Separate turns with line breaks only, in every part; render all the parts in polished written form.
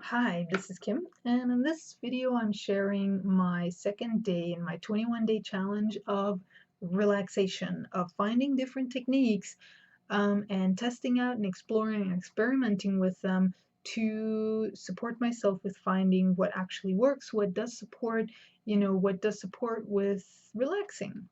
Hi, this is Kim, and in this video I'm sharing my second day in my 21-day challenge of relaxation, of finding different techniques and testing out and exploring and experimenting with them to support myself with finding what actually works, what does support, what does support with relaxing.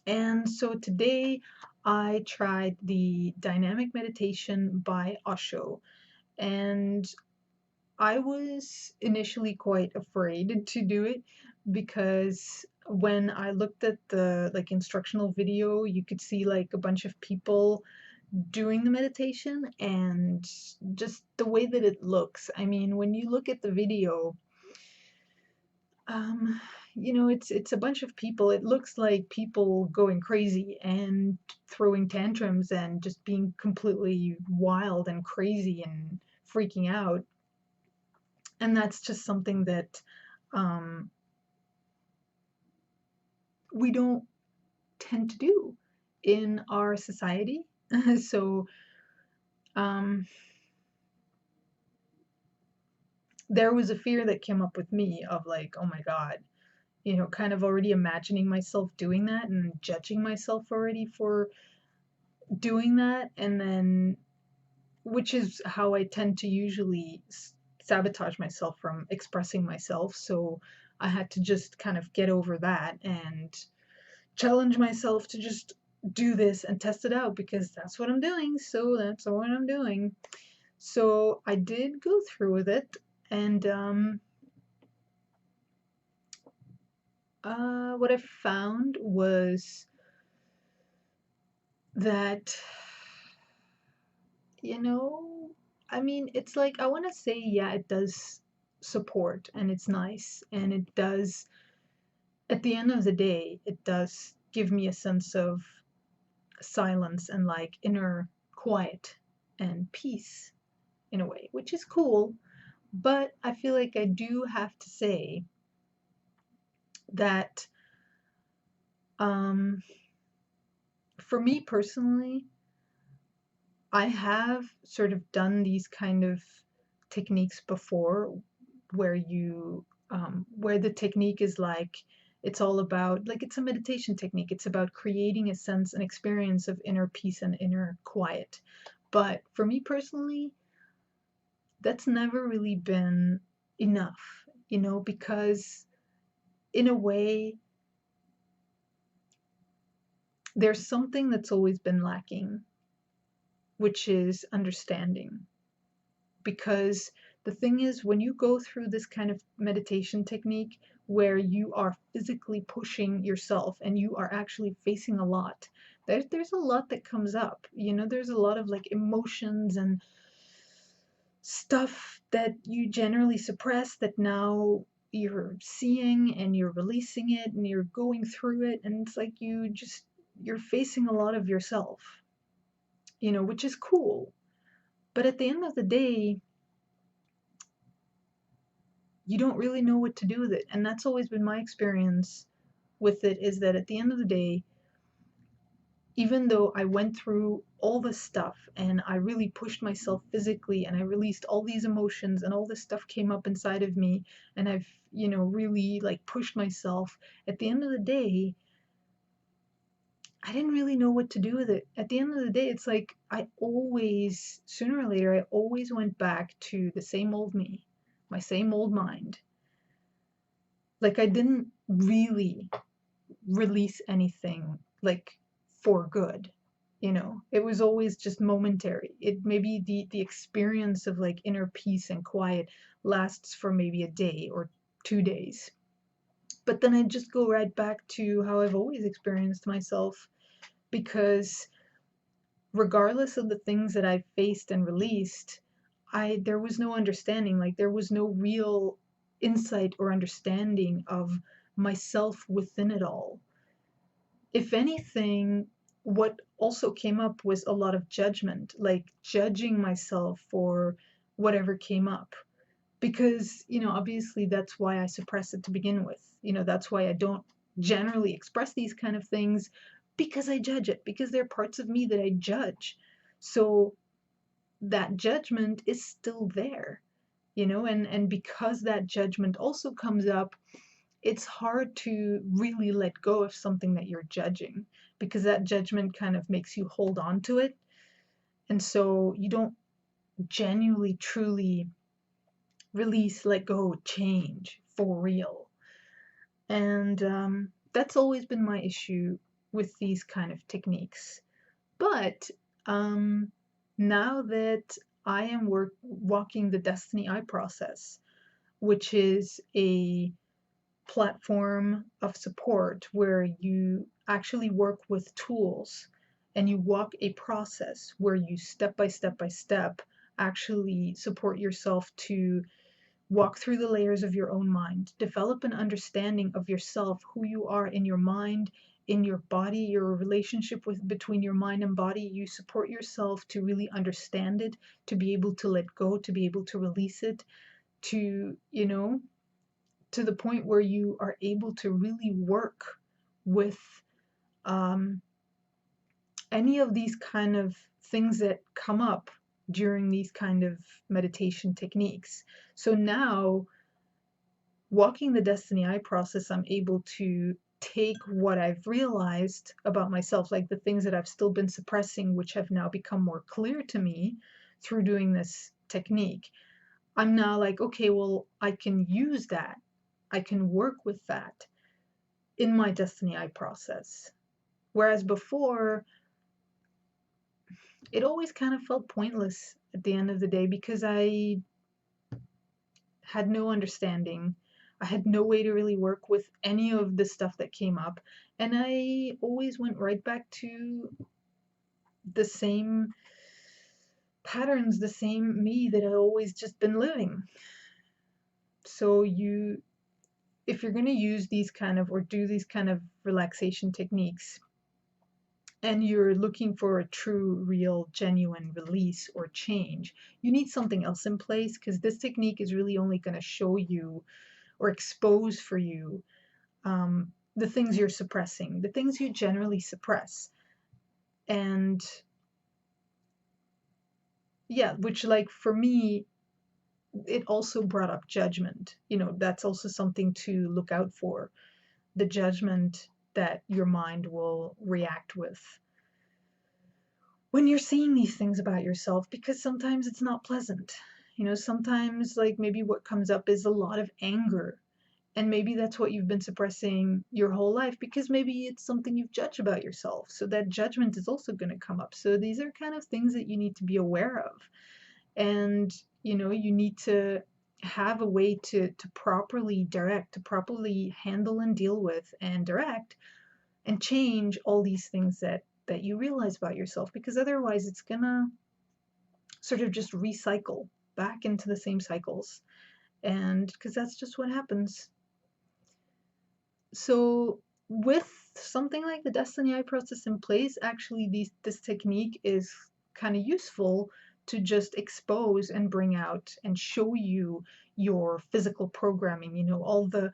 And so today I tried the dynamic meditation by Osho, and I was initially quite afraid to do it because when I looked at the instructional video, you could see like a bunch of people doing the meditation and just the way that it looks. I mean, when you look at the video, um, it's a bunch of people. It looks like people going crazy and throwing tantrums and just being completely wild and crazy and freaking out. And that's just something that um, we don't tend to do in our society. So um, there was a fear that came up with me of like, oh my God, kind of already imagining myself doing that and judging myself already for doing that. And then, which is how I tend to usually sabotage myself from expressing myself. So I had to just kind of get over that and challenge myself to just do this and test it out because that's what I'm doing. So that's what I'm doing. So I did go through with it, and what I found was that, you know, I mean, it's like I want to say, yeah, it does support and it's nice, and it does, at the end of the day, it does give me a sense of silence and like inner quiet and peace in a way, which is cool. But I feel like I do have to say that um, for me personally, I have sort of done these kind of techniques before where where the technique is like, it's all about, like, it's a meditation technique. It's about creating a sense, an experience of inner peace and inner quiet. But for me personally, that's never really been enough, because in a way, there's something that's always been lacking, which is understanding. Because the thing is, when you go through this kind of meditation technique where you are physically pushing yourself and you are actually facing a lot, there's a lot that comes up. There's a lot of like emotions and stuff that you generally suppress that now you're seeing and you're releasing it and you're going through it, and it's like you're facing a lot of yourself, which is cool. But at the end of the day, you don't really know what to do with it. And that's always been my experience with it, is that at the end of the day, even though I went through all this stuff and I really pushed myself physically and I released all these emotions and all this stuff came up inside of me, and I've, really like pushed myself, at the end of the day, I didn't really know what to do with it. At the end of the day, it's like sooner or later, I always went back to the same old me, my same old mind. Like I didn't really release anything like for good. It was always just momentary. It maybe the experience of like inner peace and quiet lasts for maybe a day or 2 days, but then I just go right back to how I've always experienced myself, because regardless of the things that I faced and released, I there was no understanding, like there was no real insight or understanding of myself within it all. If anything, what also came up was a lot of judgment, like judging myself for whatever came up. Because, obviously that's why I suppress it to begin with. That's why I don't generally express these kind of things, because I judge it, because there are parts of me that I judge. So that judgment is still there. and because that judgment also comes up, it's hard to really let go of something that you're judging, because that judgment kind of makes you hold on to it. And so you don't genuinely, truly release, let go, change for real. And that's always been my issue with these kind of techniques. But um, now that I am walking the Destiny I process, which is a platform of support where you actually work with tools and you walk a process where you step by step by step actually support yourself to walk through the layers of your own mind, develop an understanding of yourself, who you are in your mind, in your body, your relationship with between your mind and body. You support yourself to really understand it, to be able to let go, to be able to release it, to, to the point where you are able to really work with um, any of these kind of things that come up during these kind of meditation techniques. So now, walking the Destiny I process, I'm able to take what I've realized about myself, like the things that I've still been suppressing, which have now become more clear to me through doing this technique. I'm now like, okay, well, I can use that. I can work with that in my Destiny I process. Whereas before, it always kind of felt pointless at the end of the day because I had no understanding. I had no way to really work with any of the stuff that came up. And I always went right back to the same patterns, the same me that I always just been living. So if you're going to use these kind of, or do these kind of relaxation techniques, and you're looking for a true, real, genuine release or change, you need something else in place, because this technique is really only going to show you or expose for you the things you're suppressing, the things you generally suppress. And yeah, which, like, for me, it also brought up judgment. That's also something to look out for, the judgment that your mind will react with when you're seeing these things about yourself, because sometimes it's not pleasant. Sometimes, like, maybe what comes up is a lot of anger, and maybe that's what you've been suppressing your whole life, because maybe it's something you've judged about yourself, so that judgment is also going to come up. So these are kind of things that you need to be aware of, and you need to have a way to properly direct, to properly handle and deal with and direct and change all these things that you realize about yourself, because otherwise it's gonna sort of just recycle back into the same cycles, and because that's just what happens. So with something like the Destiny I process in place, actually this technique is kind of useful to just expose and bring out and show you your physical programming, all the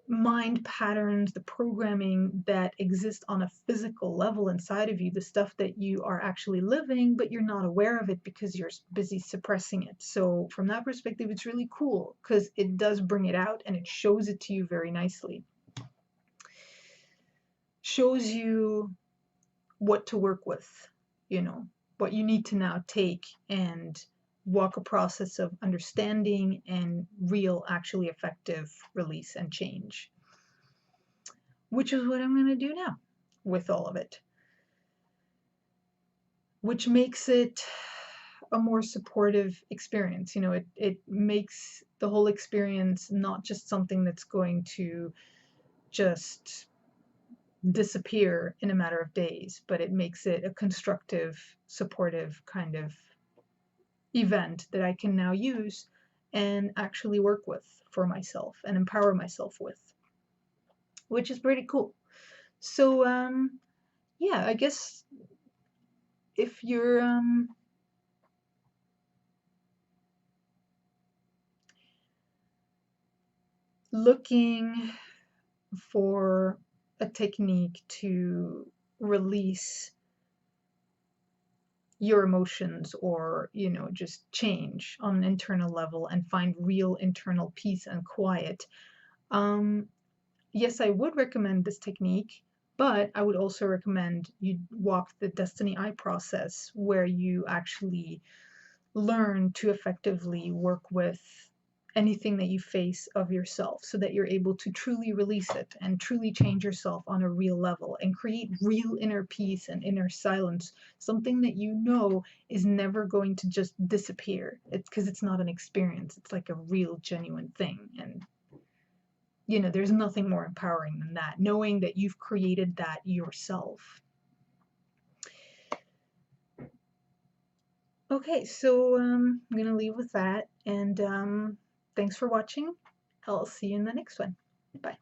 mind patterns, the programming that exists on a physical level inside of you, the stuff that you are actually living, but you're not aware of it because you're busy suppressing it. So from that perspective, it's really cool because it does bring it out and it shows it to you very nicely. Shows you what to work with, what you need to now take and walk a process of understanding and real, actually effective release and change, which is what I'm going to do now with all of it, which makes it a more supportive experience. It makes the whole experience not just something that's going to just disappear in a matter of days, but it makes it a constructive, supportive kind of event that I can now use and actually work with for myself and empower myself with, which is pretty cool. So, yeah, I guess if you're looking for a technique to release your emotions, or just change on an internal level and find real internal peace and quiet. um, yes, I would recommend this technique, but I would also recommend you walk the Destiny Eye process, where you actually learn to effectively work with anything that you face of yourself, so that you're able to truly release it and truly change yourself on a real level and create real inner peace and inner silence, something that is never going to just disappear. It's because it's not an experience, it's like a real genuine thing. And there's nothing more empowering than that, knowing that you've created that yourself. Okay, so I'm gonna leave with that, and thanks for watching. I'll see you in the next one. Bye.